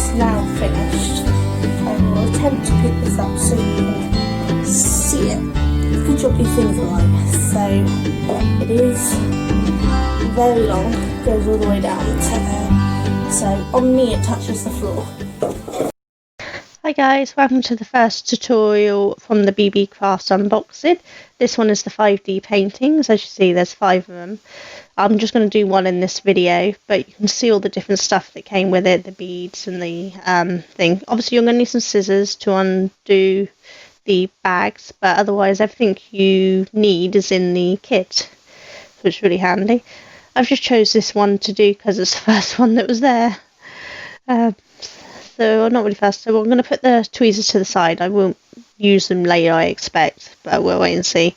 is now finished. I will attempt to pick this up so you can see it. Good job these things are light. So it is very long, goes all the way down to there. So on me it touches the floor. Hi guys, welcome to the first tutorial from the BeeBee Craft unboxing. This one is the 5D paintings. As you see, there's 5 of them. I'm just going to do one in this video, but you can see all the different stuff that came with it, the beads and the thing. Obviously you're going to need some scissors to undo the bags, but otherwise everything you need is in the kit, so it's really handy. I've just chose this one to do because it's the first one that was there. So I'm not really fast, so I'm going to put the tweezers to the side. I won't use them later, I expect, but we'll wait and see.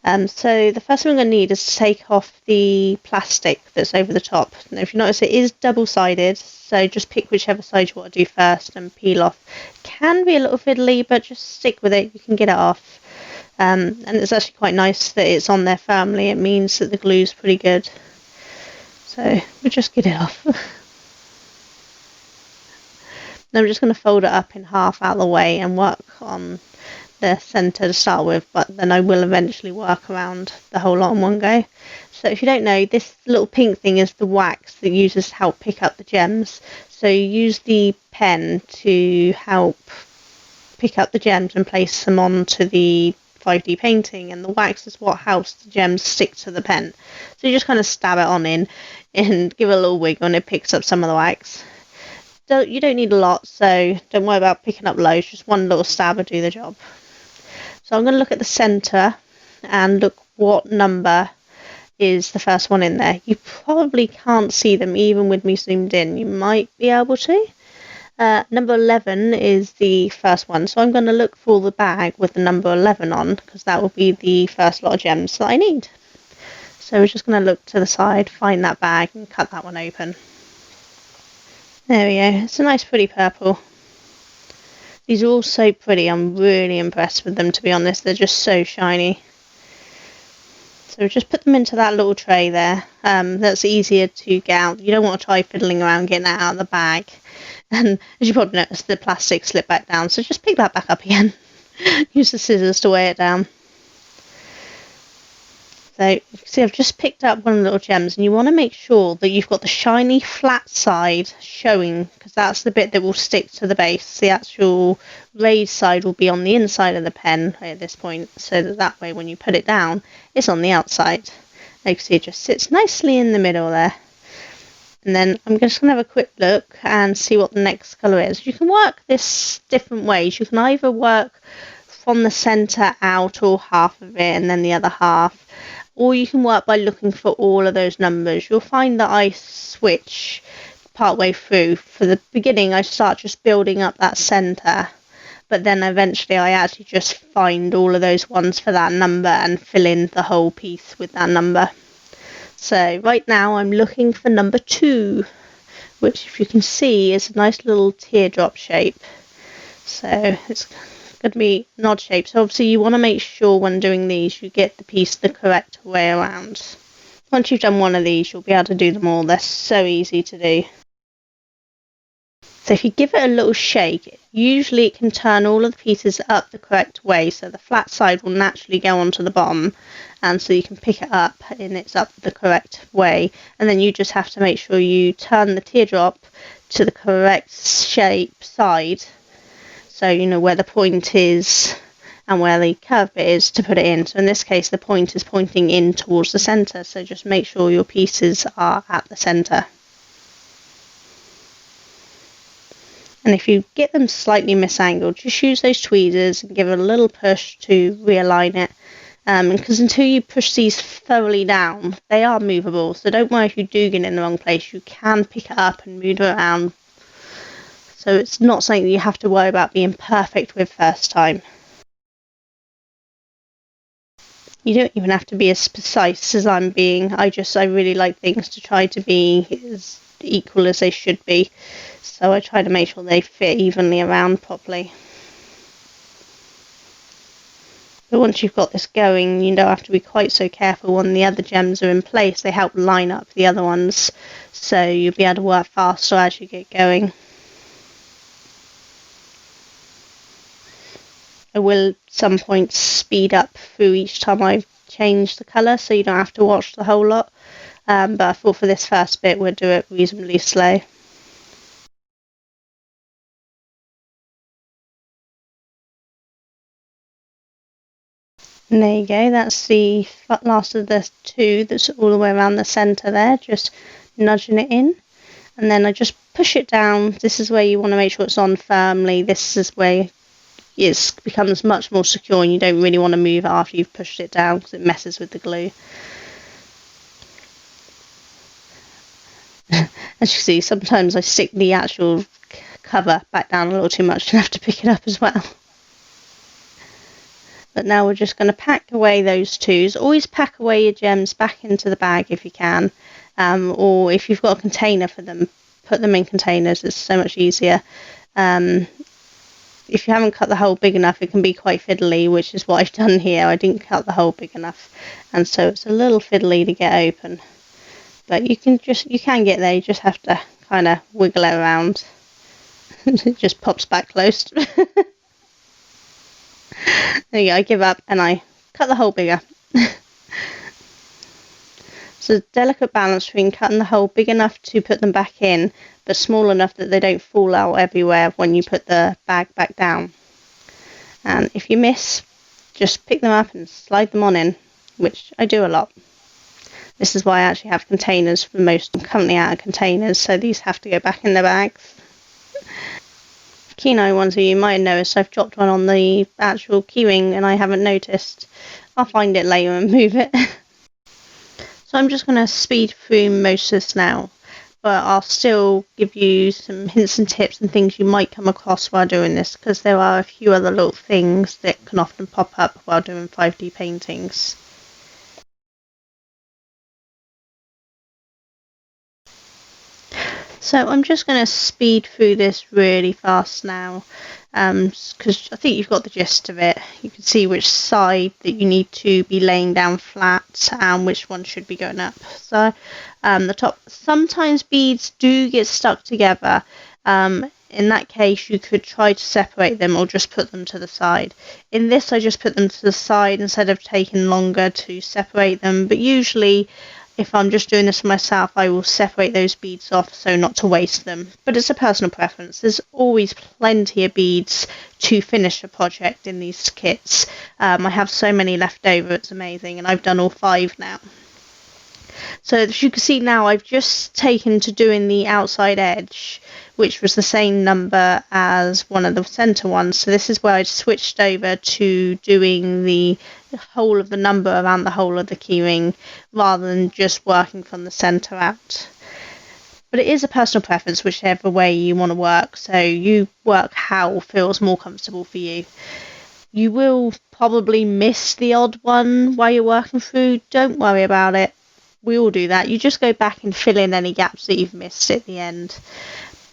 So the first thing I'm going to need is to take off the plastic that's over the top. Now, if you notice, it is double-sided, so just pick whichever side you want to do first and peel off. Can be a little fiddly, but just stick with it, you can get it off. And it's actually quite nice that it's on there firmly. It means that the glue's pretty good. So we'll just get it off. Now I'm just going to fold it up in half out of the way and work on the centre to start with, but then I will eventually work around the whole lot in one go. So if you don't know, this little pink thing is the wax that you use to help pick up the gems. So you use the pen to help pick up the gems and place them onto the 5D painting, and the wax is what helps the gems stick to the pen. So you just kind of stab it on in and give it a little wiggle and it picks up some of the wax. You don't need a lot, so don't worry about picking up loads, just one little stab will do the job. So I'm going to look at the centre and look what number is the first one in there. You probably can't see them even with me zoomed in. You might be able to. Number 11 is the first one, so I'm going to look for the bag with the number 11 on, because that will be the first lot of gems that I need. So we're just going to look to the side, find that bag and cut that one open. There we go, it's a nice pretty purple. These are all so pretty, I'm really impressed with them, to be honest, they're just so shiny. So just put them into that little tray there, that's easier to get out. You don't want to try fiddling around getting that out of the bag. And as you probably noticed, the plastic slipped back down, so just pick that back up again. Use the scissors to weigh it down. So you can see I've just picked up one of the little gems, and you want to make sure that you've got the shiny flat side showing, because that's the bit that will stick to the base. The actual raised side will be on the inside of the pen at this point, so that way when you put it down, it's on the outside. You can see it just sits nicely in the middle there. And then I'm just going to have a quick look and see what the next colour is. You can work this different ways. You can either work from the centre out, or half of it, and then the other half. Or you can work by looking for all of those numbers. You'll find that I switch part way through. For the beginning, I start just building up that centre, but then eventually I actually just find all of those ones for that number and fill in the whole piece with that number. So right now I'm looking for number 2, which, if you can see, is a nice little teardrop shape. So it's going to be an odd shape, so obviously you want to make sure when doing these you get the piece the correct way around. Once you've done one of these, you'll be able to do them all. They're so easy to do. So if you give it a little shake, usually it can turn all of the pieces up the correct way, so the flat side will naturally go onto the bottom, and so you can pick it up and it's up the correct way. And then you just have to make sure you turn the teardrop to the correct shape side, so you know where the point is and where the curve bit is to put it in. So in this case, the point is pointing in towards the centre, so just make sure your pieces are at the centre. And if you get them slightly misangled, just use those tweezers and give it a little push to realign it. Because until you push these thoroughly down, they are movable, so don't worry if you do get in the wrong place. You can pick it up and move it around. So it's not something that you have to worry about being perfect with first time. You don't even have to be as precise as I'm being. I really like things to try to be as equal as they should be. So I try to make sure they fit evenly around properly. But once you've got this going, you don't have to be quite so careful when the other gems are in place. They help line up the other ones, so you'll be able to work faster as you get going. I will at some point speed up through each time I change the colour, so you don't have to watch the whole lot. But I thought for this first bit we'll do it reasonably slow. And there you go, that's the last of the two that's all the way around the centre there, just nudging it in. And then I just push it down. This is where you want to make sure it's on firmly. This is where it becomes much more secure, and you don't really want to move it after you've pushed it down because it messes with the glue. As you see, sometimes I stick the actual cover back down a little too much and have to pick it up as well. But now we're just going to pack away those twos. Always pack away your gems back into the bag if you can. Or if you've got a container for them, put them in containers. It's so much easier. If you haven't cut the hole big enough, it can be quite fiddly, which is what I've done here. I didn't cut the hole big enough, and so it's a little fiddly to get open. But you can get there. You just have to kind of wiggle it around. It just pops back closed. There you go, I give up and I cut the hole bigger. So a delicate balance between cutting the hole big enough to put them back in, but small enough that they don't fall out everywhere when you put the bag back down. And if you miss, just pick them up and slide them on in, which I do a lot. This is why I actually have containers for most. I'm currently out of containers, so these have to go back in the bags. Keen eye ones of you might notice I've dropped one on the actual keyring and I haven't noticed. I'll find it later and move it. So I'm just going to speed through most of this now, but I'll still give you some hints and tips and things you might come across while doing this, because there are a few other little things that can often pop up while doing 5D paintings. So I'm just going to speed through this really fast now, because I think you've got the gist of it. You can see which side that you need to be laying down flat and which one should be going up. So the top, sometimes beads do get stuck together. In that case, you could try to separate them or just put them to the side. In this, I just put them to the side instead of taking longer to separate them, but usually if I'm just doing this for myself, I will separate those beads off so not to waste them. But it's a personal preference. There's always plenty of beads to finish a project in these kits. I have so many left over, it's amazing, and I've done all 5 now. So as you can see now, I've just taken to doing the outside edge, which was the same number as one of the centre ones. So this is where I switched over to doing the whole of the number around the whole of the keyring, rather than just working from the centre out. But it is a personal preference, whichever way you want to work. So you work how feels more comfortable for you. You will probably miss the odd one while you're working through. Don't worry about it. We all do that. You just go back and fill in any gaps that you've missed at the end.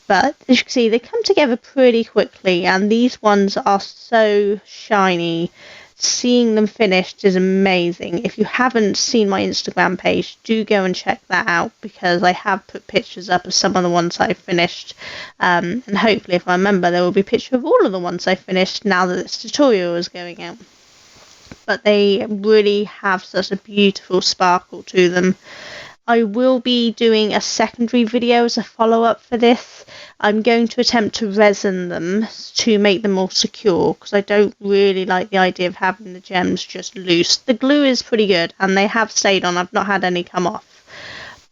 But as you can see, they come together pretty quickly, and these ones are so shiny. Seeing them finished is amazing. If you haven't seen my Instagram page, do go and check that out, because I have put pictures up of some of the ones I've finished. And hopefully, if I remember, there will be a picture of all of the ones I finished now that this tutorial is going out. But they really have such a beautiful sparkle to them. I will be doing a secondary video as a follow-up for this. I'm going to attempt to resin them to make them more secure, because I don't really like the idea of having the gems just loose. The glue is pretty good and they have stayed on. I've not had any come off.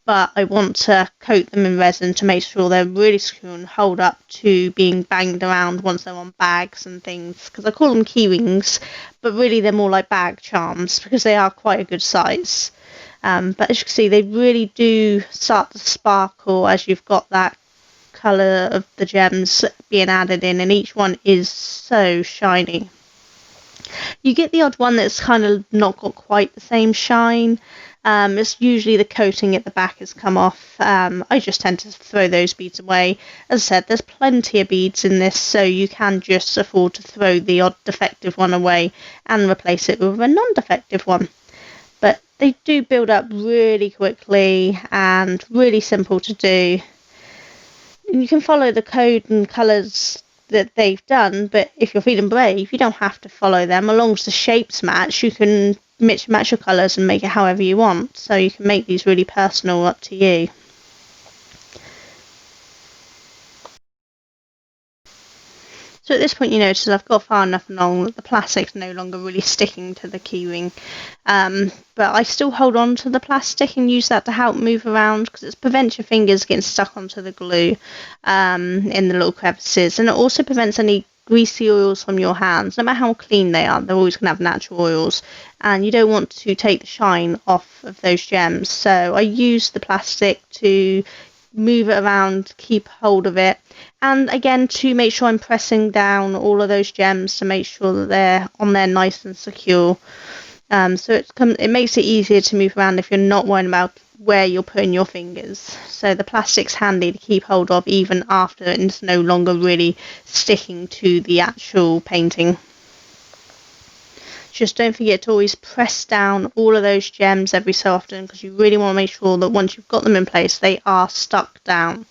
But I want to coat them in resin to make sure they're really secure and hold up to being banged around once they're on bags and things. Because I call them keyrings, but really they're more like bag charms because they are quite a good size. But as you can see, they really do start to sparkle as you've got that colour of the gems being added in, and each one is so shiny. You get the odd one that's kind of not got quite the same shine. It's usually the coating at the back has come off. I just tend to throw those beads away. As I said, there's plenty of beads in this, so you can just afford to throw the odd defective one away and replace it with a non-defective one. But they do build up really quickly and really simple to do. And you can follow the code and colours that they've done, but if you're feeling brave, you don't have to follow them. As long as the shapes match, you can mix and match your colours and make it however you want. So you can make these really personal, up to you. So at this point, you notice I've got far enough along that the plastic's no longer really sticking to the keyring, but I still hold on to the plastic and use that to help move around, because it prevents your fingers getting stuck onto the glue in the little crevices, and it also prevents any greasy oils from your hands. No matter how clean they are, they're always going to have natural oils, and you don't want to take the shine off of those gems. So I use the plastic to move it around, keep hold of it, and again to make sure I'm pressing down all of those gems to make sure that they're on there nice and secure. So it makes it easier to move around if you're not worrying about where you're putting your fingers. So the plastic's handy to keep hold of even after it's no longer really sticking to the actual painting. Just don't forget to always press down all of those gems every so often, because you really want to make sure that once you've got them in place, they are stuck down.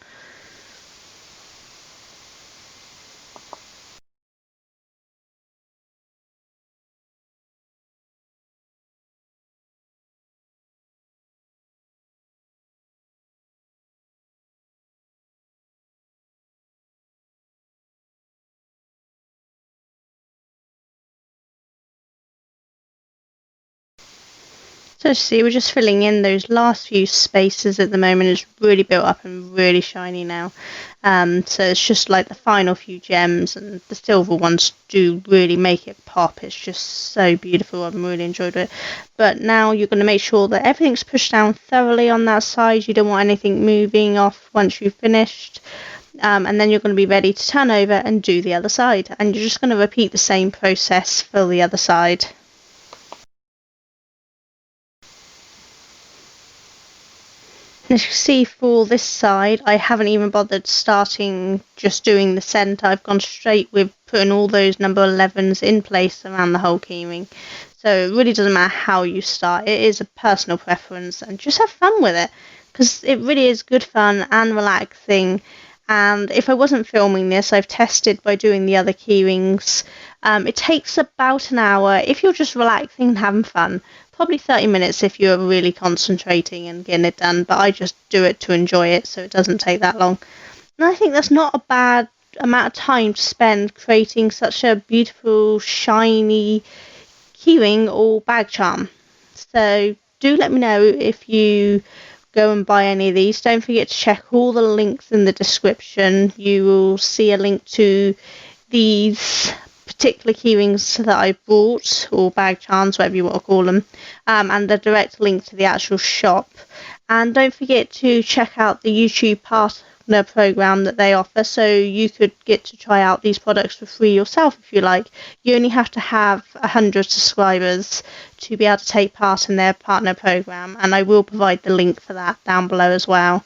So see, we're just filling in those last few spaces at the moment. It's really built up and really shiny now. So it's just like the final few gems, and the silver ones do really make it pop. It's just so beautiful. I've really enjoyed it. But now you're going to make sure that everything's pushed down thoroughly on that side. You don't want anything moving off once you've finished. And then you're going to be ready to turn over and do the other side. And you're just going to repeat the same process for the other side. As you see, for this side, I haven't even bothered starting just doing the centre. I've gone straight with putting all those number 11s in place around the whole keyring. So it really doesn't matter how you start. It is a personal preference, and just have fun with it, because it really is good fun and relaxing. And if I wasn't filming this, I've tested by doing the other keyrings. It takes about an hour if you're just relaxing and having fun. Probably 30 minutes if you're really concentrating and getting it done, but I just do it to enjoy it, so it doesn't take that long. And I think that's not a bad amount of time to spend creating such a beautiful, shiny keyring or bag charm. So do let me know if you go and buy any of these. Don't forget to check all the links in the description. You will see a link to these particular keyrings that I bought, or bag charms, whatever you want to call them, and a direct link to the actual shop. And don't forget to check out the YouTube partner program that they offer, so you could get to try out these products for free yourself if you like. You only have to have 100 subscribers to be able to take part in their partner program, and I will provide the link for that down below as well.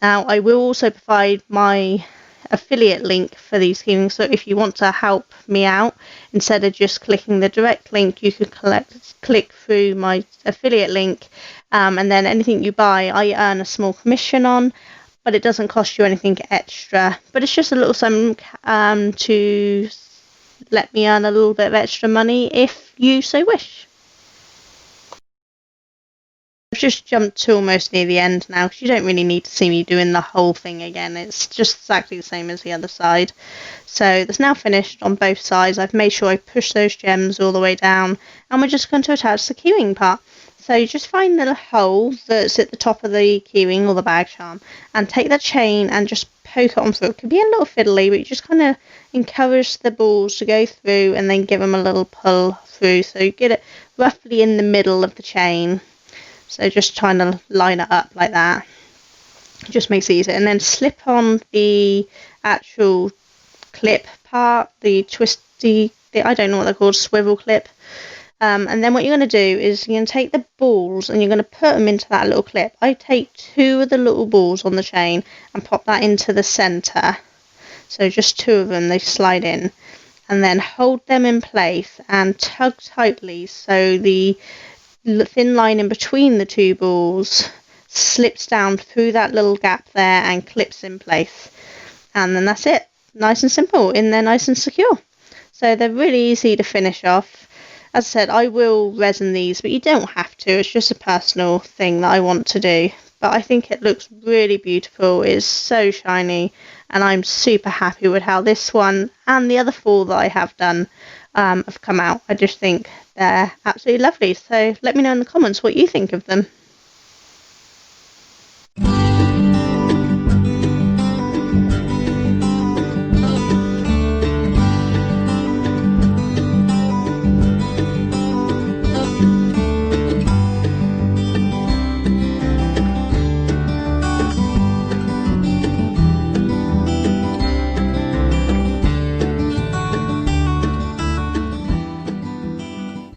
Now, I will also provide my affiliate link for these keyrings, so if you want to help me out, instead of just clicking the direct link, you could click through my affiliate link, and then anything you buy I earn a small commission on, but it doesn't cost you anything extra, but it's just a little sum to let me earn a little bit of extra money if you so wish. I've just jumped to almost near the end now, because you don't really need to see me doing the whole thing again. It's just exactly the same as the other side. So that's now finished on both sides. I've made sure I push those gems all the way down, and we're just going to attach the keyring part. So you just find the hole that's at the top of the keyring or the bag charm, and take that chain and just poke it on through. It could be a little fiddly, but you just kind of encourage the balls to go through and then give them a little pull through, so you get it roughly in the middle of the chain. So just trying to line it up like that. It just makes it easier. And then slip on the actual clip part, the twisty, I don't know what they're called, swivel clip. And then what you're going to do is you're going to take the balls and you're going to put them into that little clip. I take 2 of the little balls on the chain and pop that into the centre. So just 2 of them, they slide in. And then hold them in place and tug tightly so the thin line in between the 2 balls slips down through that little gap there and clips in place. And then that's it. nice and simple in there, nice and secure. So they're really easy to finish off. As I said, I will resin these, but you don't have to. It's just a personal thing that I want to do. But I think it looks really beautiful. It's so shiny, and I'm super happy with how this one and the other 4 that I have done have come out. I just think they're absolutely lovely. So let me know in the comments what you think of them.